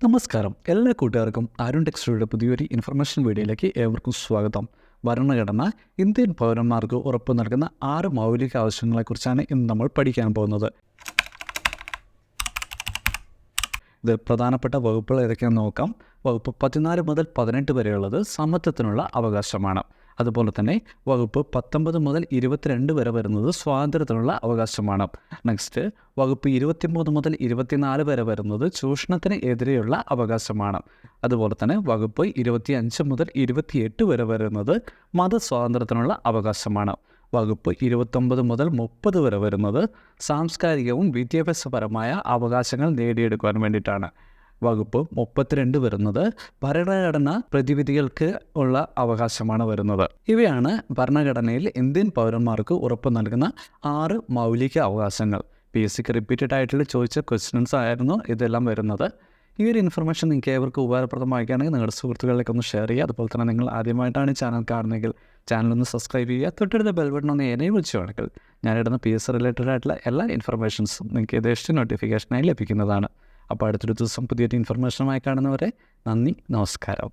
നമസ്കാരം. എല്ലാ കൂട്ടുകാർക്കും അരുൺ ടെക്സ്റ്റോയുടെ പുതിയൊരു ഇൻഫർമേഷൻ വീഡിയോയിലേക്ക് ഏവർക്കും സ്വാഗതം. ഭരണഘടന ഇന്ത്യൻ പൗരന്മാർക്ക് ഉറപ്പു നൽകുന്ന 6 മൗലിക ആവശ്യങ്ങളെക്കുറിച്ചാണ് ഇന്ന് നമ്മൾ പഠിക്കാൻ പോകുന്നത്. ഇത് പ്രധാനപ്പെട്ട വകുപ്പുകൾ ഏതൊക്കെയാണെന്ന് നോക്കാം. വകുപ്പ് 14 മുതൽ 18 വരെയുള്ളത് സമത്വത്തിനുള്ള അവകാശമാണ്. അതുപോലെ തന്നെ വകുപ്പ് 19 മുതൽ 22 വരെ വരുന്നത് സ്വാതന്ത്ര്യത്തിനുള്ള അവകാശമാണ്. നെക്സ്റ്റ് വകുപ്പ് 23 മുതൽ 24 വരെ വരുന്നത് ചൂഷണത്തിന് എതിരെയുള്ള അവകാശമാണ്. അതുപോലെ തന്നെ വകുപ്പ് 25 മുതൽ 28 വരെ വരുന്നത് മതസ്വാതന്ത്ര്യത്തിനുള്ള അവകാശമാണ്. വകുപ്പ് 29 മുതൽ 30 വരെ വരുന്നത് സാംസ്കാരികവും വിദ്യാഭ്യാസപരമായ അവകാശങ്ങൾ നേടിയെടുക്കുവാൻ വേണ്ടിയിട്ടാണ്. വകുപ്പ് 32 വരുന്നത് ഭരണഘടനാ പ്രതിവിധികൾക്ക് ഉള്ള അവകാശമാണ് വരുന്നത്. ഇവയാണ് ഭരണഘടനയിൽ ഇന്ത്യൻ പൗരന്മാർക്ക് ഉറപ്പു നൽകുന്ന 6 മൗലിക അവകാശങ്ങൾ. PSCക്ക് റിപ്പീറ്റഡ് ആയിട്ടുള്ള ചോദിച്ച ക്വസ്റ്റ്യൻസ് ആയിരുന്നു ഇതെല്ലാം വരുന്നത്. ഈ ഒരു ഇൻഫർമേഷൻ നിങ്ങൾക്ക് ഏവർക്കും ഉപകാരപ്രദമാക്കുകയാണെങ്കിൽ നിങ്ങളുടെ സുഹൃത്തുക്കളിലേക്ക് ഒന്ന് ഷെയർ ചെയ്യുക. അതുപോലെ തന്നെ നിങ്ങൾ ആദ്യമായിട്ടാണ് ഈ ചാനൽ കാണുന്നതെങ്കിൽ ചാനലൊന്ന് സബ്സ്ക്രൈബ് ചെയ്യുക. തൊട്ടടുത്ത ബെൽ ബട്ടൺ ഒന്ന് എനേബിൾ ചെയ്യുകയാണെങ്കിൽ ഞാനിടുന്ന PSC റിലേറ്റഡ് ആയിട്ടുള്ള എല്ലാ ഇൻഫർമേഷൻസും നിങ്ങൾക്ക് യഥേഷ്ട നോട്ടിഫിക്കേഷനായി ലഭിക്കുന്നതാണ്. അപ്പോൾ അടുത്തൊരു ദിവസം പുതിയൊരു ഇൻഫർമേഷനുമായി കാണുന്നവരെ നന്ദി, നമസ്കാരം.